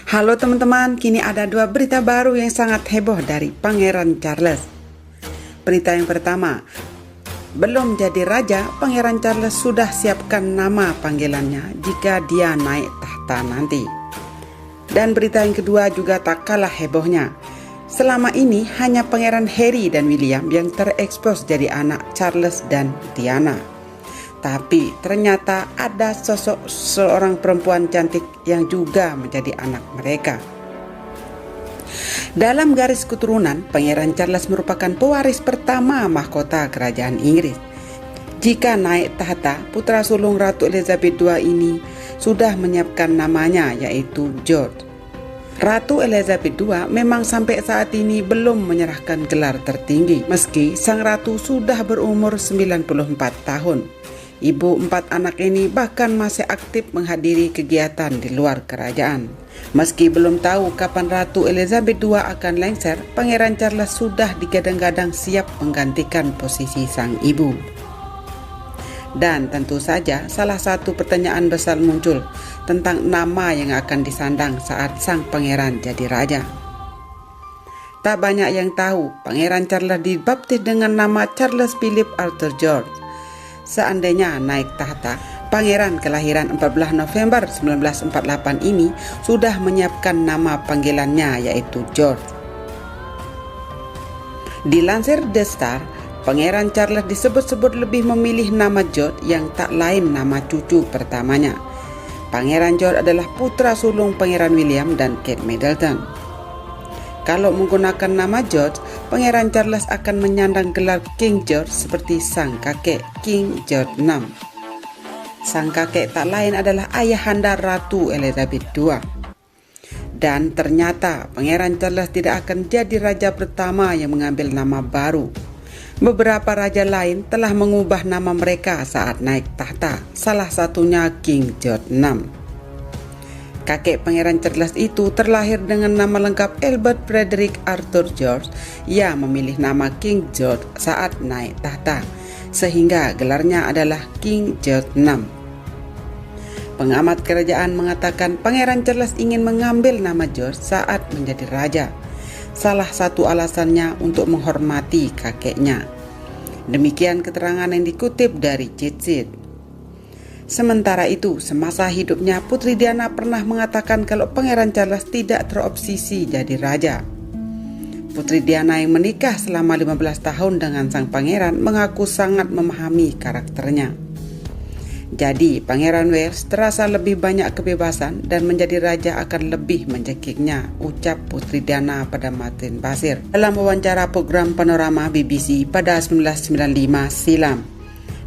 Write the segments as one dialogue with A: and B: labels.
A: Halo teman-teman, kini ada dua berita baru yang sangat heboh dari Pangeran Charles. Berita yang pertama, belum jadi raja, Pangeran Charles sudah siapkan nama panggilannya jika dia naik tahta nanti. Dan berita yang kedua juga tak kalah hebohnya. Selama ini hanya Pangeran Harry dan William yang terekspos jadi anak Charles dan Diana. Tapi ternyata ada sosok seorang perempuan cantik yang juga menjadi anak mereka. Dalam garis keturunan, Pangeran Charles merupakan pewaris pertama mahkota kerajaan Inggris. Jika naik tahta, putra sulung Ratu Elizabeth II ini sudah menyiapkan namanya, yaitu George. Ratu Elizabeth II memang sampai saat ini belum menyerahkan gelar tertinggi, meski sang ratu sudah berumur 94 tahun. Ibu 4 anak ini bahkan masih aktif menghadiri kegiatan di luar kerajaan. Meski belum tahu kapan Ratu Elizabeth II akan lengser, Pangeran Charles sudah digadang-gadang siap menggantikan posisi sang ibu. Dan tentu saja salah satu pertanyaan besar muncul tentang nama yang akan disandang saat sang pangeran jadi raja. Tak banyak yang tahu, Pangeran Charles dibaptis dengan nama Charles Philip Arthur George. Seandainya naik tahta, pangeran kelahiran 14 November 1948 ini sudah menyiapkan nama panggilannya, yaitu George. Dilansir The Star, Pangeran Charles disebut-sebut lebih memilih nama George yang tak lain nama cucu pertamanya. Pangeran George adalah putra sulung Pangeran William dan Kate Middleton. Kalau menggunakan nama George, Pangeran Charles akan menyandang gelar King George seperti sang kakek King George VI. Sang kakek tak lain adalah ayahanda Ratu Elizabeth II. Dan ternyata Pangeran Charles tidak akan jadi raja pertama yang mengambil nama baru. Beberapa raja lain telah mengubah nama mereka saat naik tahta, salah satunya King George VI. Kakek Pangeran Charles itu terlahir dengan nama lengkap Albert Frederick Arthur George. Ia memilih nama King George saat naik tahta, sehingga gelarnya adalah King George VI. Pengamat kerajaan mengatakan Pangeran Charles ingin mengambil nama George saat menjadi raja. Salah satu alasannya untuk menghormati kakeknya. Demikian keterangan yang dikutip dari Cheat. Sementara itu, semasa hidupnya Putri Diana pernah mengatakan kalau Pangeran Charles tidak terobsesi jadi raja. Putri Diana yang menikah selama 15 tahun dengan sang pangeran mengaku sangat memahami karakternya. Jadi, Pangeran Wales terasa lebih banyak kebebasan dan menjadi raja akan lebih mencekiknya, ucap Putri Diana pada Martin Bashir dalam wawancara program Panorama BBC pada 1995 silam.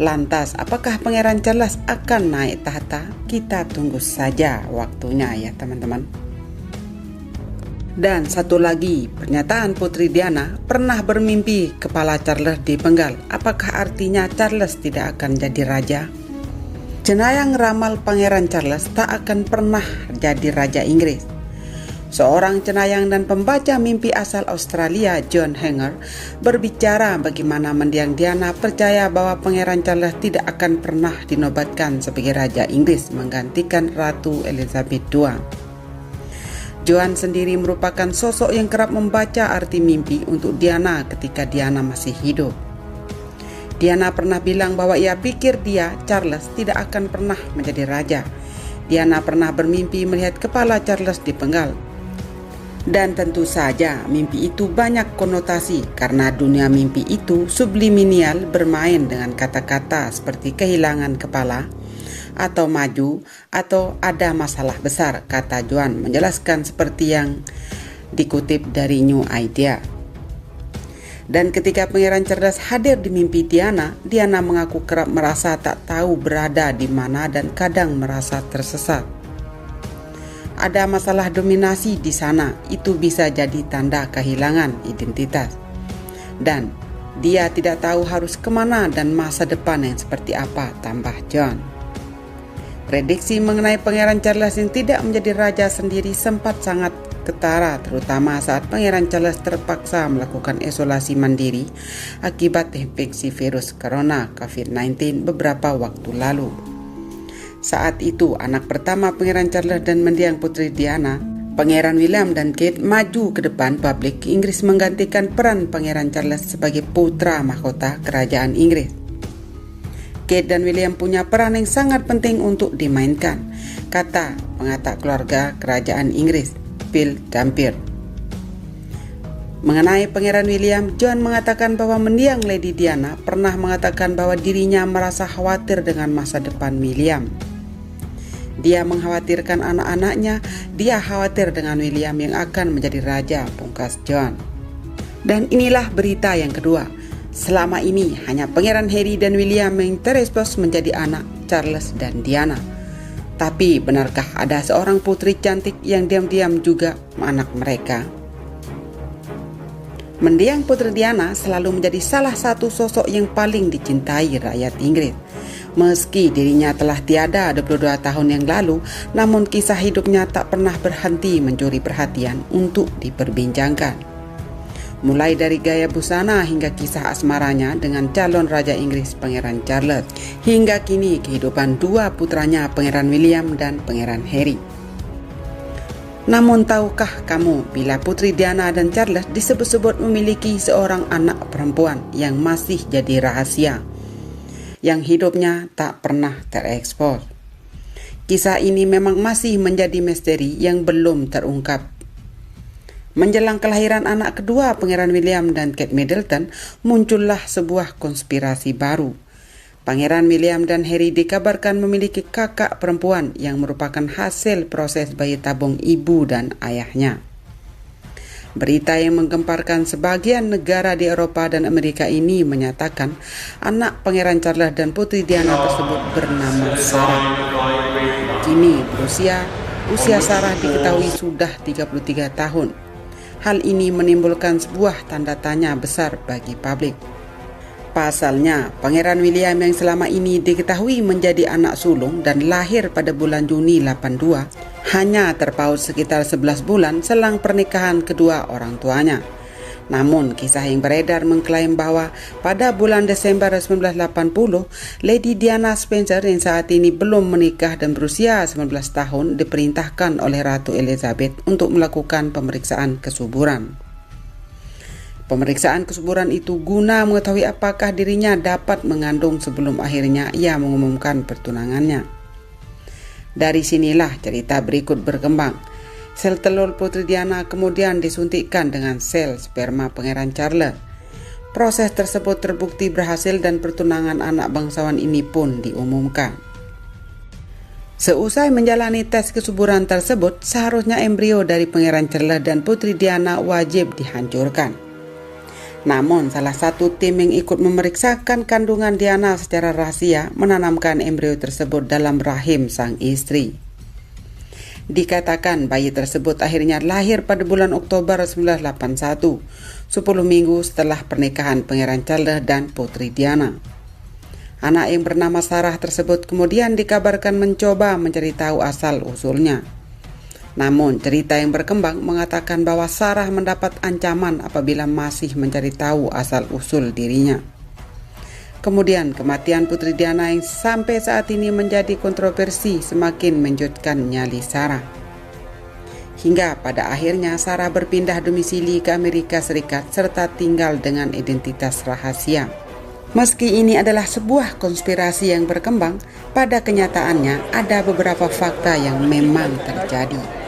A: Lantas, apakah Pangeran Charles akan naik tahta? Kita tunggu saja waktunya ya teman-teman. Dan satu lagi, pernyataan Putri Diana pernah bermimpi kepala Charles dipenggal. Apakah artinya Charles tidak akan jadi raja? Cenayang ramal Pangeran Charles tak akan pernah jadi raja Inggris. Seorang cenayang dan pembaca mimpi asal Australia, John Hanger, berbicara bagaimana mendiang Diana percaya bahwa Pangeran Charles tidak akan pernah dinobatkan sebagai Raja Inggris menggantikan Ratu Elizabeth II. John sendiri merupakan sosok yang kerap membaca arti mimpi untuk Diana ketika Diana masih hidup. Diana pernah bilang bahwa ia pikir dia, Charles, tidak akan pernah menjadi raja. Diana pernah bermimpi melihat kepala Charles dipenggal. Dan tentu saja mimpi itu banyak konotasi karena dunia mimpi itu subliminal, bermain dengan kata-kata seperti kehilangan kepala atau maju atau ada masalah besar, kata Joan menjelaskan seperti yang dikutip dari New Idea. Dan ketika Pangeran Charles hadir di mimpi Diana, Diana mengaku kerap merasa tak tahu berada di mana dan kadang merasa tersesat. Ada masalah dominasi di sana, itu bisa jadi tanda kehilangan identitas. Dan dia tidak tahu harus kemana dan masa depan yang seperti apa, tambah John. Prediksi mengenai Pangeran Charles yang tidak menjadi raja sendiri sempat sangat ketara, terutama saat Pangeran Charles terpaksa melakukan isolasi mandiri akibat infeksi virus corona COVID-19 beberapa waktu lalu. Saat itu, anak pertama Pangeran Charles dan mendiang Putri Diana, Pangeran William dan Kate, maju ke depan publik Inggris menggantikan peran Pangeran Charles sebagai putra mahkota kerajaan Inggris. Kate dan William punya peran yang sangat penting untuk dimainkan, kata pengamat keluarga kerajaan Inggris, Phil Dampier. Mengenai Pangeran William, John mengatakan bahwa mendiang Lady Diana pernah mengatakan bahwa dirinya merasa khawatir dengan masa depan William. Dia mengkhawatirkan anak-anaknya, dia khawatir dengan William yang akan menjadi raja, pungkas John. Dan inilah berita yang kedua. Selama ini hanya Pangeran Harry dan William yang terekspos menjadi anak Charles dan Diana. Tapi benarkah ada seorang putri cantik yang diam-diam juga anak mereka? Mendiang Putri Diana selalu menjadi salah satu sosok yang paling dicintai rakyat Inggris. Meski dirinya telah tiada 22 tahun yang lalu, namun kisah hidupnya tak pernah berhenti mencuri perhatian untuk diperbincangkan. Mulai dari gaya busana hingga kisah asmaranya dengan calon Raja Inggris Pangeran Charles, hingga kini kehidupan dua putranya Pangeran William dan Pangeran Harry. Namun tahukah kamu bila Putri Diana dan Charles disebut-sebut memiliki seorang anak perempuan yang masih jadi rahasia, yang hidupnya tak pernah terekspos? Kisah ini memang masih menjadi misteri yang belum terungkap. Menjelang kelahiran anak kedua Pangeran William dan Kate Middleton, muncullah sebuah konspirasi baru. Pangeran William dan Harry dikabarkan memiliki kakak perempuan yang merupakan hasil proses bayi tabung ibu dan ayahnya. Berita yang menggemparkan sebagian negara di Eropa dan Amerika ini menyatakan anak Pangeran Charles dan Putri Diana tersebut bernama Sarah. Kini usia Sarah diketahui sudah 33 tahun. Hal ini menimbulkan sebuah tanda tanya besar bagi publik. Pasalnya, Pangeran William yang selama ini diketahui menjadi anak sulung dan lahir pada bulan Juni 82, hanya terpaut sekitar 11 bulan selang pernikahan kedua orang tuanya. Namun, kisah yang beredar mengklaim bahwa pada bulan Desember 1980, Lady Diana Spencer yang saat ini belum menikah dan berusia 19 tahun diperintahkan oleh Ratu Elizabeth untuk melakukan pemeriksaan kesuburan. Pemeriksaan kesuburan itu guna mengetahui apakah dirinya dapat mengandung sebelum akhirnya ia mengumumkan pertunangannya. Dari sinilah cerita berikut berkembang. Sel telur Putri Diana kemudian disuntikkan dengan sel sperma Pangeran Charles. Proses tersebut terbukti berhasil dan pertunangan anak bangsawan ini pun diumumkan. Seusai menjalani tes kesuburan tersebut, seharusnya embrio dari Pangeran Charles dan Putri Diana wajib dihancurkan. Namun, salah satu tim yang ikut memeriksakan kandungan Diana secara rahasia menanamkan embrio tersebut dalam rahim sang istri. Dikatakan bayi tersebut akhirnya lahir pada bulan Oktober 1981, 10 minggu setelah pernikahan Pangeran Charles dan Putri Diana. Anak yang bernama Sarah tersebut kemudian dikabarkan mencoba mencari tahu asal-usulnya. Namun cerita yang berkembang mengatakan bahwa Sarah mendapat ancaman apabila masih mencari tahu asal-usul dirinya. Kemudian kematian Putri Diana yang sampai saat ini menjadi kontroversi semakin menjutkan nyali Sarah. Hingga pada akhirnya Sarah berpindah domisili ke Amerika Serikat serta tinggal dengan identitas rahasia. Meski ini adalah sebuah konspirasi yang berkembang, pada kenyataannya ada beberapa fakta yang memang terjadi.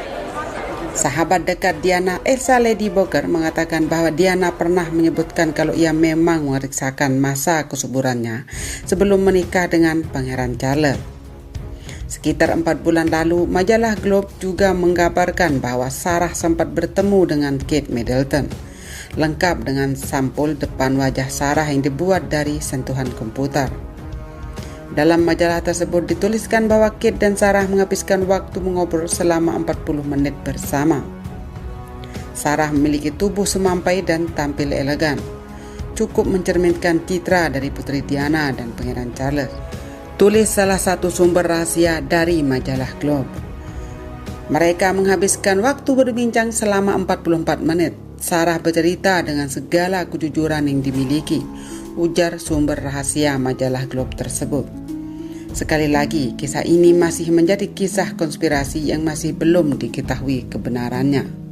A: Sahabat dekat Diana, Elsa Lady Boker, mengatakan bahwa Diana pernah menyebutkan kalau ia memang memeriksakan masa kesuburannya sebelum menikah dengan Pangeran Charles. Sekitar 4 bulan lalu, majalah Globe juga menggambarkan bahwa Sarah sempat bertemu dengan Kate Middleton, lengkap dengan sampul depan wajah Sarah yang dibuat dari sentuhan komputer. Dalam majalah tersebut dituliskan bahwa Kate dan Sarah menghabiskan waktu mengobrol selama 40 menit bersama. Sarah memiliki tubuh semampai dan tampil elegan, cukup mencerminkan citra dari Putri Diana dan Pangeran Charles, tulis salah satu sumber rahasia dari majalah Globe. Mereka menghabiskan waktu berbincang selama 44 menit. Sarah bercerita dengan segala kejujuran yang dimiliki, ujar sumber rahasia majalah Globe tersebut. Sekali lagi, kisah ini masih menjadi kisah konspirasi yang masih belum diketahui kebenarannya.